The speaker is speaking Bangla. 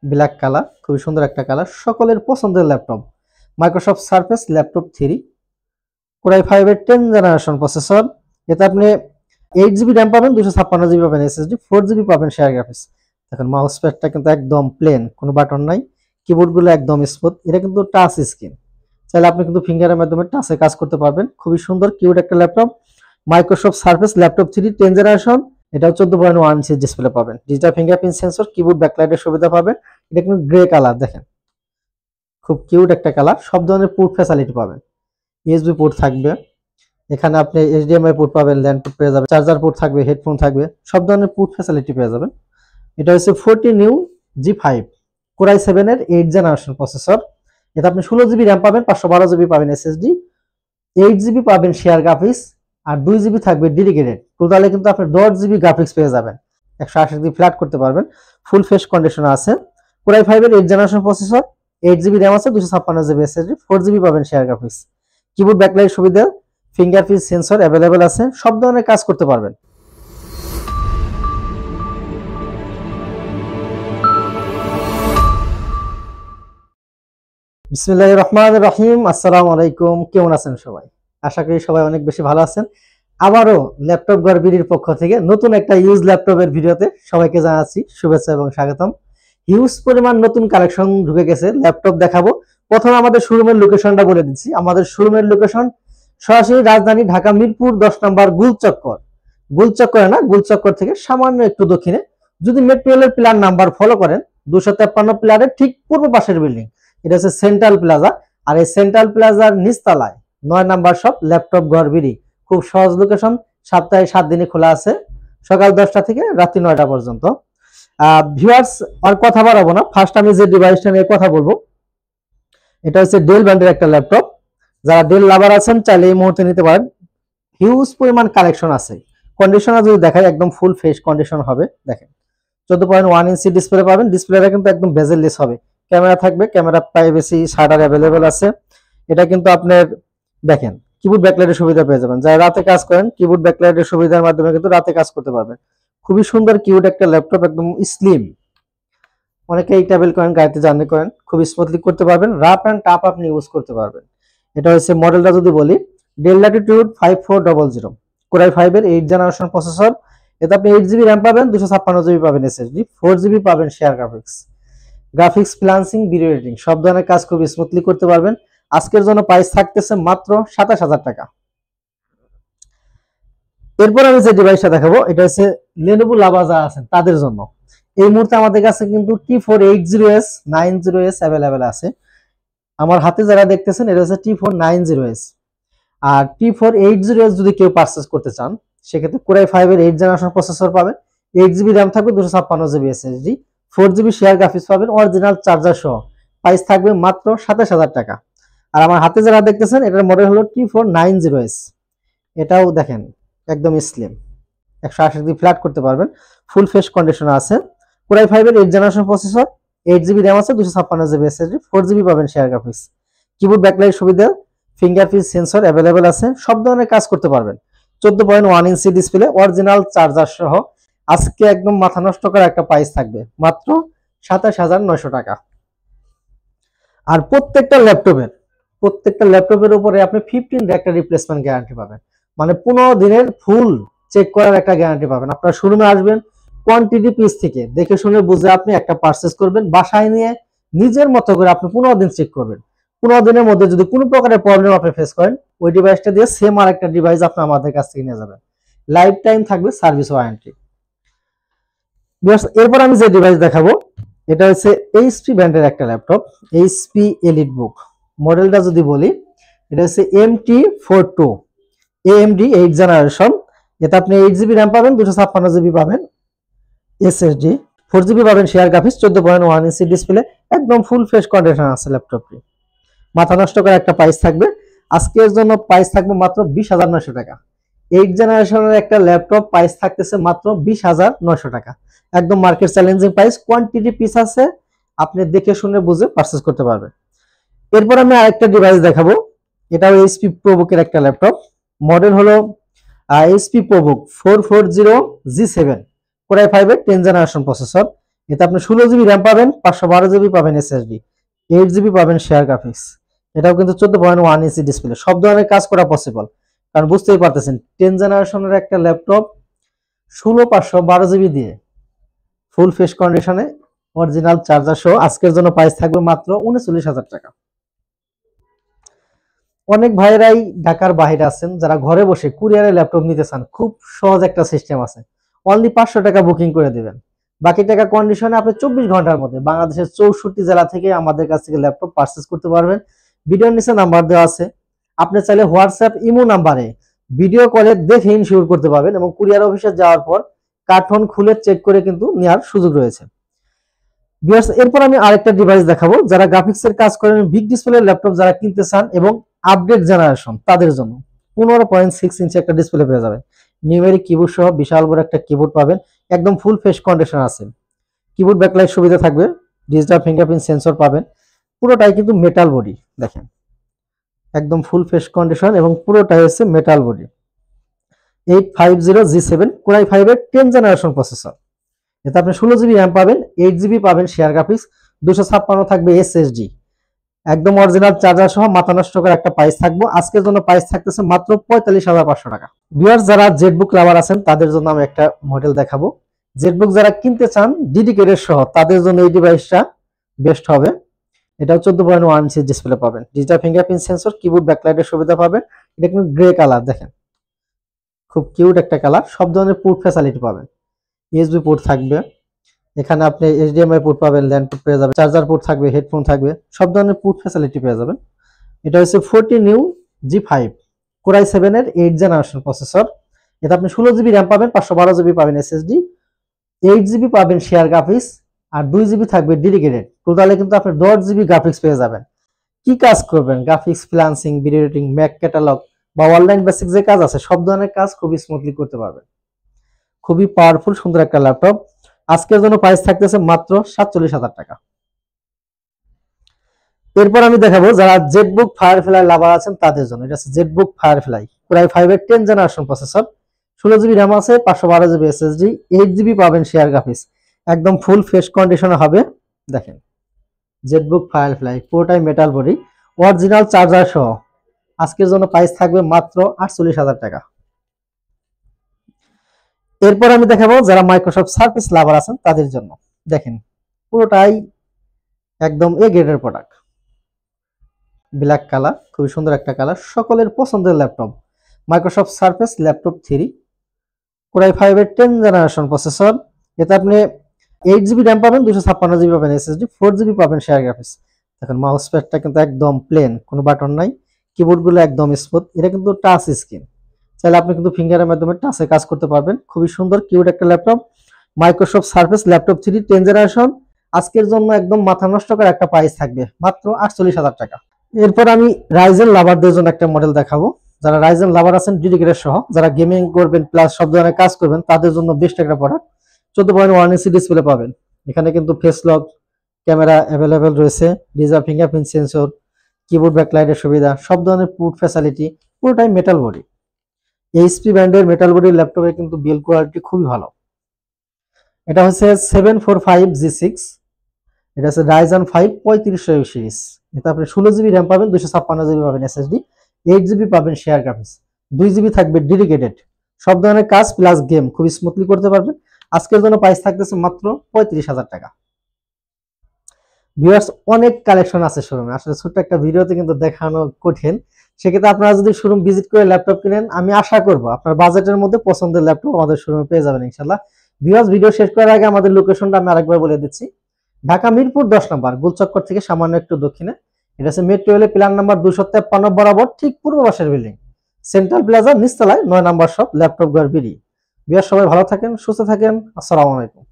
ব্ল্যাক কালার, খুবই সুন্দর একটা কালার, সকলের পছন্দের laptop Microsoft surface laptop 3 core i 5 এর 10 জেনারেশন প্রসেসর। এতে আপনি 8 জিবি র্যাম পাবেন, 256 জিবি পাবেন এসএসডি, 4 জিবি পাবেন শেয়ার গ্রাফিক্স। দেখেন মাউস প্যাডটা কিন্তু একদম প্লেন, কোনো বাটন নাই, কিবোর্ডগুলো একদম স্মুথ। এটা কিন্তু টাচ স্ক্রিন, চাইলে আপনি কিন্তু ফিঙ্গারের মাধ্যমে টাচে কাজ করতে পারবেন। খুবই সুন্দর কিউট একটা laptop Microsoft surface laptop 3 10 generation. এটাও 14.1 ইঞ্চি ডিসপ্লে পাবেন, ডিজিটাল ফিঙ্গারপ্রিন্ট সেন্সর, কিবোর্ড ব্যাকলাইটের সুবিধা পাবেন। এটা কিন্তু গ্রে কালার, দেখেন খুব কিউট একটা কালার। সব ধরনের পোর্ট ফ্যাসিলিটি পাবেন, ইউএসবি পোর্ট থাকবে, এখানে আপনি এইচডিএমআই পোর্ট পাবেন, ল্যান্ড পোর্ট পেয়ে যাবেন, চার্জার পোর্ট থাকবে, হেডফোন থাকবে, সব ধরনের পোর্ট ফ্যাসিলিটি পেয়ে যাবেন। এটা হচ্ছে 40 নিউ G5 কোরাই 7 এর 8 জেনারেশন প্রসেসর। এটা আপনি 16 জিবি র্যাম পাবেন, 512 জিবি পাবেন এসএসডি, 8 জিবি পাবেন শেয়ার গ্রাফিক্স, আর 2 জিবি থাকবে ডেডিকেটেড। টোটালে কিন্তু আপনি 10 জিবি গ্রাফিক্স পেয়ে যাবেন, 128 জিবি ফ্ল্যাট করতে পারবেন, ফুল ফেস কন্ডিশন আছে। কোরাই 5 এর 8 জেনারেশন প্রসেসর, 8 জিবি র্যাম আছে, 256 জিবি এসএসডি, 4 জিবি পাবেন শেয়ার গ্রাফিক্স, কিবোর্ড ব্যাকলাইট সুবিধা, ফিঙ্গারপ্রিন্ট সেন্সর অ্যাভেলেবেল আছে, সব ধরনের কাজ করতে পারবেন। বিসমিল্লাহির রহমানির রহিম। আসসালামু আলাইকুম, কেমন আছেন সবাই? আশা করি সবাই অনেক বেশি ভালো আছেন। আবারও ল্যাপটপ গড়বিড়ির পক্ষ থেকে নতুন একটা ইউজ ল্যাপটপের ভিডিওতে সবাইকে জানাচ্ছি শুভেচ্ছা এবং স্বাগতম। হিউজ পরিমাণ নতুন কালেকশন ঢুকে গেছে, ল্যাপটপ দেখাবো। প্রথমে আমাদের শোরুমের লোকেশনটা বলে দিচ্ছি। আমাদের শোরুমের লোকেশন সরাসরি রাজধানী ঢাকা মিরপুর 10 নম্বর গুলচক্কর। গুলচক্করে না, গুলচক্কর থেকে সামান্য একটু দক্ষিণে। যদি মেট্রো রেলের প্ল্যান নাম্বার ফলো করেন, 253 প্ল্যানের ঠিক পূর্ব পাশের বিল্ডিং, এটা হচ্ছে সেন্ট্রাল প্লাজা। আর এই সেন্ট্রাল প্লাজার নিচতলায় 9 নাম্বার শপ ল্যাপটপ গড়বিড়ি। খুব সহজ লোকেশন, সপ্তাহে 7 দিনে খোলা আছে, সকাল 10টা থেকে রাত্রি 9টা পর্যন্ত। ভিউয়ার্স, আর কথা বাড়াবো না, ফার্স্ট আমি যে ডিভাইসটা নিয়ে কথা বলবো, এটা হচ্ছে ডেল ব্র্যান্ডের একটা ল্যাপটপ। যারা ডেল লাভার আছেন চাইলে এই মুহূর্তে নিতে পারেন, হিউজ পরিমাণ কালেকশন আছে। কন্ডিশন যদি দেখায়, একদম ফুল ফ্রেশ কন্ডিশন হবে। দেখেন 14.1 ইঞ্চি ডিসপ্লে পাবেন, ডিসপ্লেটা কিন্তু একদম বেজেললেস হবে। ক্যামেরা থাকবে, ক্যামেরা প্রাইভেসি শাটার অ্যাভেলেবেল আছে। এটা কিন্তু আপনার দেখেন কিবোর্ড ব্যাকলাইটের সুবিধা পেয়ে যাবেন। যারা রাতে কাজ করেন, কিবোর্ড ব্যাকলাইটের সুবিধার মাধ্যমে কিন্তু রাতে কাজ করতে পারবেন। খুবই সুন্দর কিউট একটা ল্যাপটপ, একদম স্লিম। অনেকে এই ট্রাভেল করেন, গাড়িতে জার্নি করেন, খুব স্মুথলি করতে পারবেন, রাফ অ্যান্ড টাফ আপনি ইউজ করতে পারবেন। এটা হচ্ছে মডেলটা যদি বলি, ডেল ল্যাটিটিউড 5400, কোরাই 5 এর 8 জেনারেশন প্রসেসর। এতে আপনি 8 জিবি র্যাম পাবেন, 256 জিবি পাবেন এসএসডি, 4 জিবি পাবেন share graphics, graphics freelancing, video editing, সব ধরনের কাজ খুব স্মুথলি করতে পারবেন। আজকের জন্য প্রাইস থাকতেছে মাত্র 27000 টাকা। এরপর আমি যে ডিভাইসটা দেখাবো, এটা হচ্ছে লেনোভো লাভা যারা আছেন তাদের জন্য। এই মুহূর্তে আমাদের কাছে কিন্তু T480S 90S অ্যাভেলেবেল আছে। আমার হাতে যারা দেখতেছেন, এটা হচ্ছে T490S। আর T480S যদি কেউ পারচেস করতে চান, সেক্ষেত্রে কোরাই 5 এর 8 জেনারেশন প্রসেসর পাবেন, 8 জিবি র্যাম থাকবে, 256 GB SSD, 4 GB share graphics পাবেন, অরিজিনাল চার্জার সহ। প্রাইস থাকবে মাত্র 27000 টাকা। আর আমার হাতে যারা দেখতেছেন, এটার মডেল হলো T490S। এটাও দেখেন একদম স্লিম, 128 জিবি ফ্ল্যাট করতে পারবেন, ফুল ফ্রেশ কন্ডিশন আছে। কোরাই 5 এর 8 জেনারেশন প্রসেসর, 8 জিবি র্যাম আছে, 256 জিবি এসএসডি, 4 জিবি পাবেন শেয়ার গ্রাফিক্স, কিবোর্ড ব্যাকলাইট সুবিধা, ফিঙ্গারপ্রিন্ট সেন্সর অ্যাভেলেবেল আছে, সব ধরনের কাজ করতে পারবেন। 14.1 ইঞ্চি ডিসপ্লে, অরিজিনাল চার্জার সহ। আজকে একদম মাথা নষ্ট করা একটা প্রাইস থাকবে মাত্র 27900 টাকা। আর প্রত্যেকটা ল্যাপটপের উপরে আপনি 15 ডে একটা রিপ্লেসমেন্ট গ্যারান্টি পাবেন, মানে 15 দিনের ফুল চেক করার একটা গ্যারান্টি পাবেন। আপনারা শোরুমে আসবেন, কোয়ান্টিটি পিস থেকে দেখে শুনে বুঝে আপনি একটা পারচেজ করবেন, বাসায় নিয়ে নিজের মতো করে আপনি 15 দিন চেক করবেন। 15 দিনের মধ্যে যদি কোনো প্রকারের প্রবলেম আপনি ফেস করেন, ওই ডিভাইসটা দিয়ে সেম আর একটা ডিভাইস আপনি আমাদের কাছ থেকে নিয়ে যাবেন, লাইফ টাইম থাকবে সার্ভিস ওয়ারেন্টি। এরপর আমি যে ডিভাইস দেখাবো, এটা হচ্ছে এইচপি ব্র্যান্ডের একটা ল্যাপটপ, এইচপি এলিট বুক। মডেলটা যদি বলি, এটা হচ্ছে MT42 AMD 8 জেনারেশন। এতে আপনি 8 জিবি র্যাম পাবেন, 256 জিবি পাবেন এসএসডি, 4 জিবি পাবেন শেয়ার গ্রাফিক্স, 14.1 ইঞ্চি ডিসপ্লে, একদম ফুল ফ্রেশ কন্ডিশন আছে ল্যাপটপটি। মাথা নষ্ট করা একটা প্রাইস থাকবে। আজকের জন্য প্রাইস থাকবে মাত্র 20900 টাকা। 8 জেনারেশনের একটা ল্যাপটপ প্রাইস থাকতেছে মাত্র 20900 টাকা, একদম market challenging price. Quantity piece আছে, আপনি দেখে শুনে বুঝে পারচেজ করতে পারবেন। এরপর আমি আরেকটা ডিভাইস দেখাবো, এটাও এইচপি প্রোবুকের একটা ল্যাপটপ। মডেল হলো এইচপি প্রোবুক 440G7, কোরাই 5 এর 10 জেনারেশন প্রসেসর। এতে আপনি 16 জিবি র্যাম পাবেন, 512 জিবি পাবেন এসএসডি, 8 জিবি পাবেন শেয়ার গ্রাফিক্স। এটাও কিন্তু 14.1 ইঞ্চি ডিসপ্লে, সব ধরনের কাজ করা পসিবল। কারণ বুঝতেই পারতেছেন 10 জেনারেশনের একটা ল্যাপটপ 16/512 জিবি দিয়ে ফুল ফেস কন্ডিশনে অরিজিনাল চার্জার সহ আজকের জন্য প্রাইস থাকবে মাত্র 39,000 টাকা। অনেক ভাইরাই ঢাকার বাইরে আছেন যারা ঘরে বসে কুরিয়ারে ল্যাপটপ নিতে চান, খুব সহজ একটা সিস্টেম আছে। অনলি 500 টাকা বুকিং করে দিবেন, বাকি টাকা কন্ডিশনে আপনি 24 ঘন্টার মধ্যে বাংলাদেশের 64 জেলা থেকে আমাদের কাছ থেকে ল্যাপটপ পারচেজ করতে পারবেন। ভিডিওর নিচে নাম্বার দেওয়া আছে, আপনি চাইলে হোয়াটসঅ্যাপ ইমো নাম্বারে ভিডিও কলে দেখে ইনশিওর করতে পারবেন এবং কুরিয়ার অফিসে যাওয়ার পর কার্টন খুলে চেক করে কিন্তু নেওয়ার সুযোগ রয়েছে। এরপর আমি আরেকটা ডিভাইস দেখাবো, যারা গ্রাফিক্সের কাজ করেন, বিগ ডিসপ্লের ল্যাপটপ যারা কিনতে চান এবং আপডেট জেনারেশন তাদের জন্য 15.6 ইঞ্চি একটা ডিসপ্লে পেয়ে যাবেন। নিউমেরিক কিবোর্ড সহ বিশাল বড় একটা কিবোর্ড পাবেন, একদম ফুল ফেস কন্ডিশন আছে। কিবোর্ড ব্যাকলাইট সুবিধা থাকবে, ডিজিটাল ফিঙ্গারপ্রিন্ট সেন্সর পাবেন, পুরোটাই কিন্তু মেটাল বডি, দেখেন একদম ফুল ফেস কন্ডিশন এবং পুরোটাই হচ্ছে metal body. 850G7 Core i5 এর 10 জেনারেশন প্রসেসর। এতে আপনি 16 জিবি র্যাম পাবেন, 8 জিবি পাবেন শেয়ার গ্রাফিক্স, 256 থাকবে এসএসডি, একদম অরিজিনাল চার্জার সহ মাথা নষ্ট করে একটা প্রাইস থাকবো। আজকের জন্য প্রাইস থাকতেছে মাত্র 45,500 টাকা। ভিউয়ার্স যারা জেটবুক লাভার আছেন তাদের জন্য আমি একটা মডেল দেখাবো। জেটবুক যারা কিনতে চান ডেডিকেটেড সহ তাদের জন্য এই ডিভাইসটা বেস্ট হবে। এটাও 14.1 ইঞ্চি ডিসপ্লে পাবেন, ডিজিটাল ফিঙ্গারপ্রিন্ট সেন্সর, কিবোর্ড ব্যাকলাইটের সুবিধা পাবেন। এটা কিন্তু গ্রে কালার, দেখেন খুব কিউট একটা কালার। সব ধরনের পোর্ট ফ্যাসিলিটি পাবেন, ইউএসবি পোর্ট থাকবে, এখানে আপনি এইচডিএমআই পোর্ট পাবেন, ল্যান্ড পোর্ট পেয়ে যাবেন, চার্জার পোর্ট থাকবে, হেডফোন থাকবে, সব ধরনের পোর্ট ফ্যাসিলিটি পেয়ে যাবেন। এটা হচ্ছে 14U G5 Core i7 এর 8 জেনারেশন প্রসেসর। এটা আপনি 16 জিবি র্যাম পাবেন, 512 জিবি পাবেন এসএসডি, 8 জিবি পাবেন শেয়ার গ্রাফিক্স আর 2 জিবি থাকবে ডেডিকেটেড। টোটালে কিন্তু আপনি 10 জিবি গ্রাফিক্স পেয়ে যাবেন। কি কাজ করবেন, graphics, freelancing, video editing, Mac catalogue বা অনলাইন বেসিক যে কাজ আছে সব ধরনের কাজ খুবই স্মুথলি করতে পারবেন। খুবই পাওয়ারফুল সুন্দর একটা ল্যাপটপ। আজকের জন্য প্রাইস থাকতেছে মাত্র 47,000 টাকা। এরপর আমি দেখাবো যারা জেটবুক ফায়ারফ্লাই লাভার আছেন তাদের জন্য। এটা হচ্ছে জেটবুক ফায়ারফ্লাই Core i5 এর 10 জেনারেশন প্রসেসর, 16 জিবি র্যাম আছে, 512 জিবি এসএসডি, 8 জিবি পাবেন শেয়ার গ্রাফিক্স, একদম ফুল ফ্রেশ কন্ডিশনে হবে। দেখেন জেটবুক ফায়ারফ্লাই পুরোটাই মেটাল বডি, অরিজিনাল চার্জার সহ আজকের জন্য প্রাইস থাকবে মাত্র 48,000 টাকা। এরপর আমি দেখাবো যারা মাইক্রোসফট সার্ফেস লাভার আছেন তাদের জন্য। দেখেন পুরোটাই একদম এ গ্রেডের প্রোডাক্ট, ব্ল্যাক কালার, খুবই সুন্দর একটা কালার, সকলের পছন্দের laptop Microsoft surface laptop 3 Core i5 এর 10 জেনারেশন প্রসেসর। এতে আপনি 8 জিবি র্যাম পাবেন, 256 জিবি পাবেন এসএসডি, 4 জিবি পাবেন শেয়ার গ্রাফিক্স। দেখেন মাউস প্যাডটা কিন্তু একদম প্লেন, কোনো বাটন নাই, কিবোর্ড গুলো একদম স্মুথ। এটা কিন্তু টাচ স্ক্রিন, চাইলে আপনি কিন্তু ফিঙ্গারের মাধ্যমে টাচে কাজ করতে পারবেন। খুবই সুন্দর কিউট একটা laptop, Microsoft surface laptop 3 10 generation. আজকের জন্য একদম মাথা নষ্ট করে একটা প্রাইস থাকবে মাত্র 48,000 টাকা। এরপর আমি রাইজেন লাভারদের জন্য একটা মডেল দেখাবো। যারা রাইজেন লাভার আছেন ডেডিকেটেড সহ, যারা গেমিং করবেন প্লাস সব ধরনের কাজ করবেন তাদের জন্য বেস্ট একটা প্রোডাক্ট। 14.1 ইঞ্চি ডিসপ্লে পাবেন, এখানে কিন্তু ফেস লক ক্যামেরা অ্যাভেলেবেল রয়েছে, ডিজিটাল ফিঙ্গারপ্রিন্ট সেন্সর, কিবোর্ড ব্যাকলাইটের সুবিধা, সব ধরনের পোর্ট ফ্যাসিলিটি, পুরোটাই মেটাল বডি। এইচপি ব্র্যান্ডের মেটাল বডির ল্যাপটপে কিন্তু বিল্ড কোয়ালিটি খুবই ভালো। এটা হচ্ছে 745G6, এটা হচ্ছে Ryzen 5 3500 সিরিজ। এটা আপনি 16 জিবি র্যাম পাবেন, 256 জিবি পাবেন এসএসডি, 8 জিবি পাবেন শেয়ার গ্রাফিক্স, 2 জিবি থাকবে ডেডিকেটেড, সব ধরনের কাজ প্লাস গেম খুব স্মুথলি করতে পারবেন। আজকের জন্য প্রাইস থাকতেছে মাত্র 35,000 টাকা। ভিউয়ার্স অনেক কালেকশন আছে শোরুমে, আসলে ছোট্ট একটা ভিডিওতে কিন্তু দেখানো কঠিন। সেক্ষেত্রে আপনারা যদি শোরুম ভিজিট করে ল্যাপটপ কিনেন, আমি আশা করব আপনার বাজেটের মধ্যে পছন্দের ল্যাপটপ আমাদের শোরুমে পেয়ে যাবেন ইনশাআল্লাহ। ভিউয়ার্স ভিডিও শেষ করার আগে আমাদের লোকেশনটা আমি আরেকবার বলে দিচ্ছি। ঢাকা মিরপুর 10 নম্বর গোলচক্কর থেকে সামান্য একটু দক্ষিণে, এটা হচ্ছে মেট্রো রেলের প্ল্যান নাম্বার 253 বরাবর ঠিক পূর্ব পাশের বিল্ডিং, সেন্ট্রাল প্লাজা নিচতলায় 9 নম্বর শপ ল্যাপটপ ঘর বিডি। ভিউয়ার্স সবাই ভালো থাকেন, সুস্থ থাকেন, আসসালামু আলাইকুম।